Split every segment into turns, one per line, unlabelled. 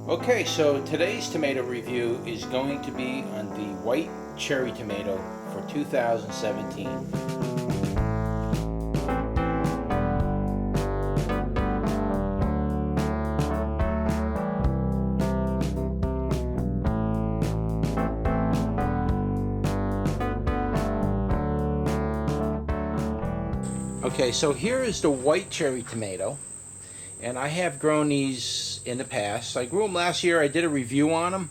Okay, so today's tomato review is going to be on the white cherry tomato for 2017. Okay, so here is the white cherry tomato. And I have grown these in the past. I grew them last year. I did a review on them,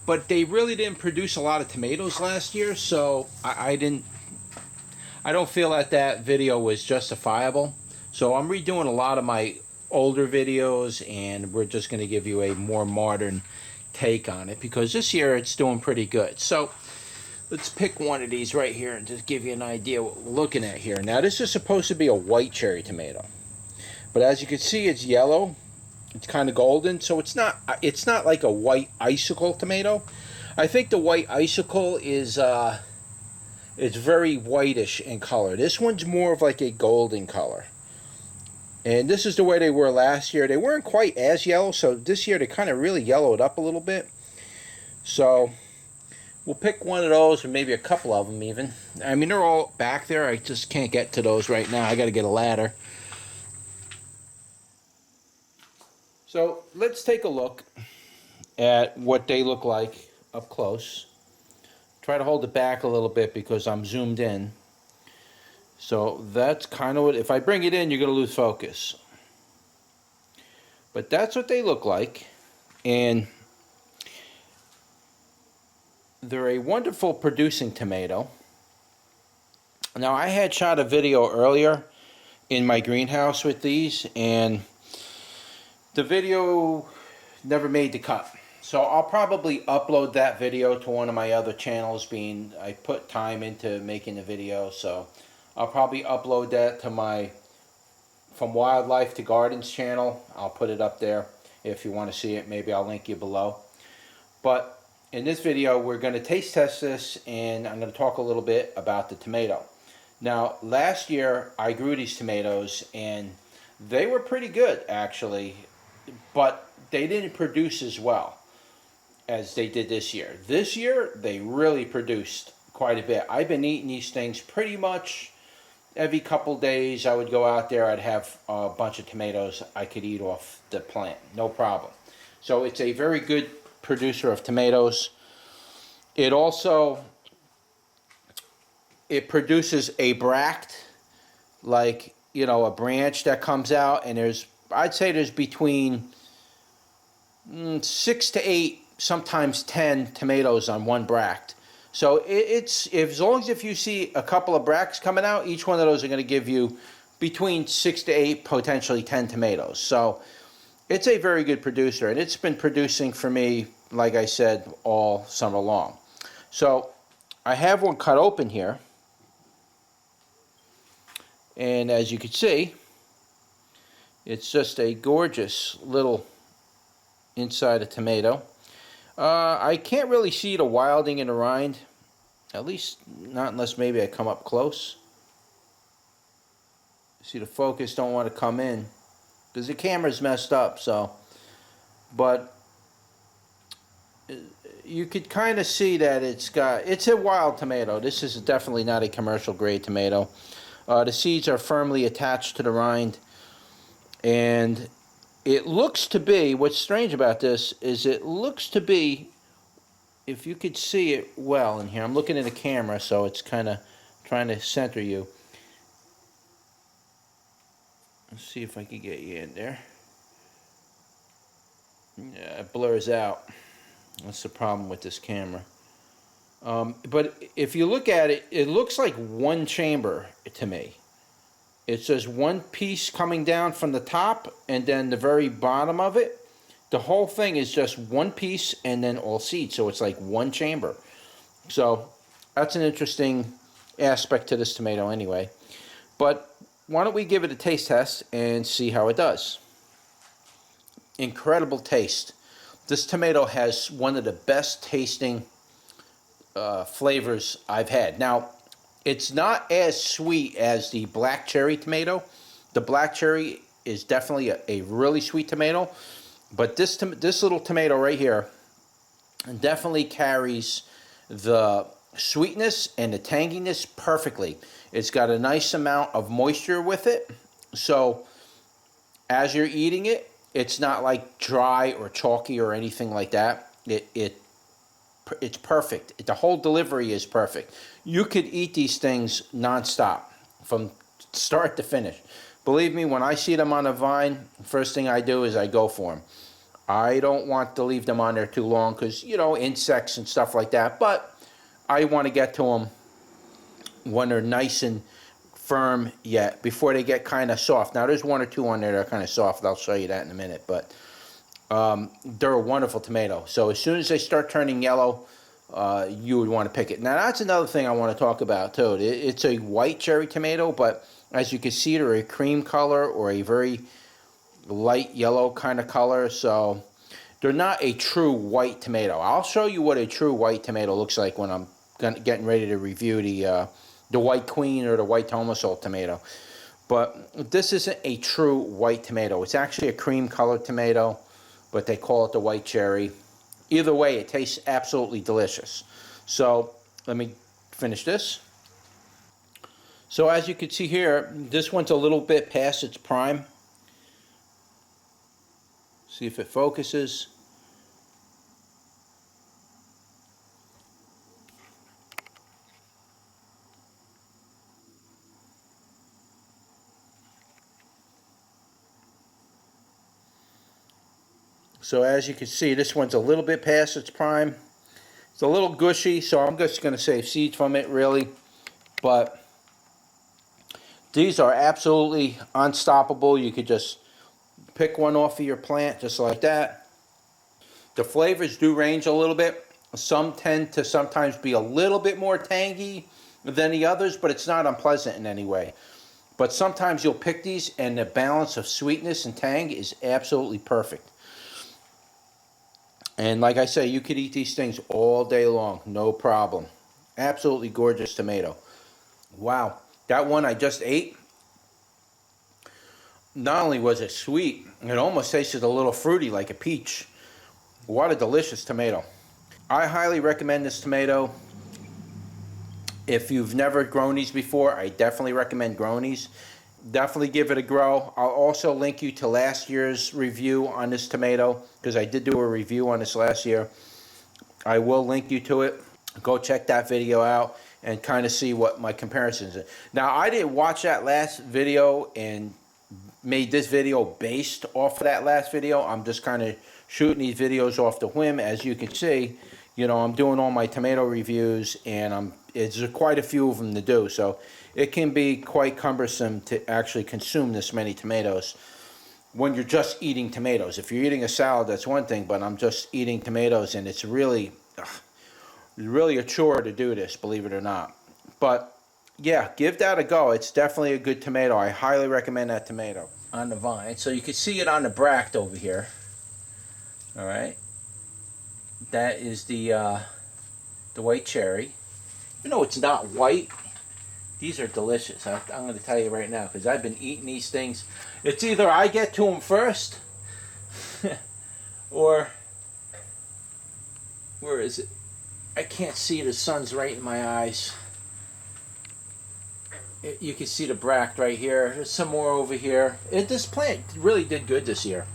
but they really didn't produce a lot of tomatoes last year, so I don't feel that video was justifiable. So I'm redoing a lot of my older videos, and we're just going to give you a more modern take on it because this year it's doing pretty good. So let's pick one of these right here and just give you an idea what we're looking at here. Now this is supposed to be a white cherry tomato. But as you can see, it's yellow. It's kind of golden, so it's not like a white icicle tomato. I think the white icicle is it's very whitish in color. This one's more of like a golden color. And this is the way they were last year. They weren't quite as yellow, so this year they kind of really yellowed up a little bit. So we'll pick one of those, or maybe a couple of them even. I mean, they're all back there. I just can't get to those right now. I got to get a ladder. So let's take a look at what they look like up close. Try to hold it back a little bit because I'm zoomed in. So that's kind of what, if I bring it in, you're going to lose focus. But that's what they look like. And they're a wonderful producing tomato. Now I had shot a video earlier in my greenhouse with these, and the video never made the cut. So I'll probably upload that video to one of my other channels, being I put time into making the video. So I'll probably upload that to my From Wildlife to Gardens channel. I'll put it up there if you want to see it. Maybe I'll link you below. But in this video we're going to taste test this, and I'm going to talk a little bit about the tomato. Now last year I grew these tomatoes and they were pretty good actually, but they didn't produce as well as they did this year. This year, they really produced quite a bit. I've been eating these things pretty much every couple days. I would go out there, I'd have a bunch of tomatoes I could eat off the plant, no problem. So it's a very good producer of tomatoes. It also, it produces a bract, like, you know, a branch that comes out, and I'd say there's between 6 to 8, sometimes 10 tomatoes on one bract. So as long as you see a couple of bracts coming out, each one of those are going to give you between 6 to 8, potentially 10 tomatoes. So it's a very good producer, and it's been producing for me, like I said, all summer long. So I have one cut open here, and as you can see, it's just a gorgeous little inside a tomato. I can't really see the wilding in the rind, at least not unless maybe I come up close. See, the focus don't want to come in because the camera's messed up. So, but you could kind of see that it's a wild tomato. This is definitely not a commercial grade tomato. The seeds are firmly attached to the rind. And it looks to be, what's strange about this is it looks to be, if you could see it well in here, I'm looking at the camera, so it's kind of trying to center you. Let's see if I can get you in there. Yeah, it blurs out. That's the problem with this camera. But if you look at it, it looks like one chamber to me. It says one piece coming down from the top, and then the very bottom of it, the whole thing is just one piece and then all seeds. So it's like one chamber. So that's an interesting aspect to this tomato anyway. But why don't we give it a taste test and see how it does. Incredible taste. This tomato has one of the best tasting flavors I've had. Now, it's not as sweet as the black cherry tomato. The black cherry is definitely a really sweet tomato. But this little tomato right here definitely carries the sweetness and the tanginess perfectly. It's got a nice amount of moisture with it, so as you're eating it, it's not like dry or chalky or anything like that. It's perfect. The whole delivery is perfect. You could eat these things nonstop from start to finish. Believe me, when I see them on a vine, first thing I do is I go for them. I don't want to leave them on there too long because, you know, insects and stuff like that. But I want to get to them when they're nice and firm yet, before they get kind of soft. Now, there's one or two on there that are kind of soft. I'll show you that in a minute. But they're a wonderful tomato. So as soon as they start turning yellow, you would want to pick it. Now, that's another thing I want to talk about, too. It's a white cherry tomato, but as you can see, they're a cream color or a very light yellow kind of color, so they're not a true white tomato. I'll show you what a true white tomato looks like when I'm getting ready to review the white queen or the white tomato tomato. But this isn't a true white tomato. It's actually a cream colored tomato, but they call it the white cherry. Either way, it tastes absolutely delicious. So let me finish this. So as you can see here, this one's a little bit past its prime. See if it focuses. So as you can see, this one's a little bit past its prime. It's a little gushy, so I'm just going to save seeds from it, really. But these are absolutely unstoppable. You could just pick one off of your plant just like that. The flavors do range a little bit. Some tend to sometimes be a little bit more tangy than the others, but it's not unpleasant in any way. But sometimes you'll pick these and the balance of sweetness and tang is absolutely perfect. And like I say, you could eat these things all day long, no problem. Absolutely gorgeous tomato. Wow, that one I just ate, not only was it sweet, it almost tasted a little fruity like a peach. What a delicious tomato. I highly recommend this tomato. If you've never grown these before, I definitely recommend growing these. Definitely give it a grow. I'll also link you to last year's review on this tomato, because I did do a review on this last year. I will link you to it. Go check that video out and kind of see what my comparisons are. Now, I didn't watch that last video and made this video based off of that last video. I'm just kind of shooting these videos off the whim. As you can see, you know, I'm doing all my tomato reviews, and it's quite a few of them to do, so it can be quite cumbersome to actually consume this many tomatoes when you're just eating tomatoes. If you're eating a salad, that's one thing, but I'm just eating tomatoes, and it's really a chore to do this, believe it or not. But yeah, give that a go. It's definitely a good tomato. I highly recommend that tomato. On the vine, so you can see it on the bract over here. All right, that is the white cherry. Even though it's not white, these are delicious. I'm going to tell you right now, because I've been eating these things. It's either I get to them first, or where is it? I can't see. The sun's right in my eyes. You can see the bract right here. There's some more over here. This plant really did good this year.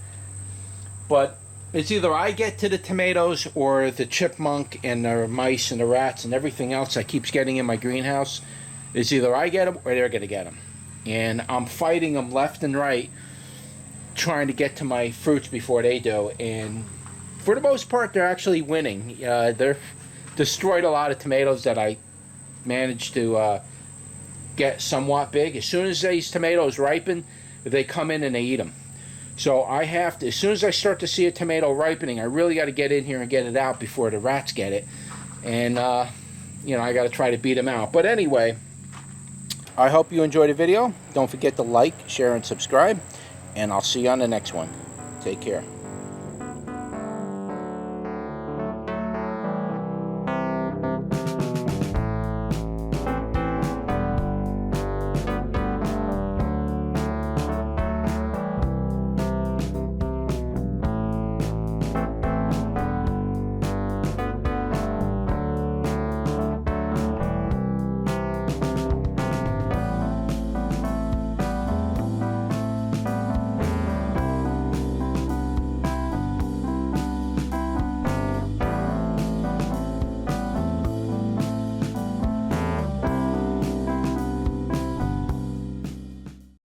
But it's either I get to the tomatoes or the chipmunk and the mice and the rats and everything else that keeps getting in my greenhouse. It's either I get them or they're going to get them. And I'm fighting them left and right, trying to get to my fruits before they do. And for the most part, they're actually winning. They're destroyed a lot of tomatoes that I managed to get somewhat big. As soon as these tomatoes ripen, they come in and they eat them. So I have to, as soon as I start to see a tomato ripening, I really got to get in here and get it out before the rats get it. And, you know, I got to try to beat them out. But anyway, I hope you enjoyed the video. Don't forget to like, share, and subscribe. And I'll see you on the next one. Take care.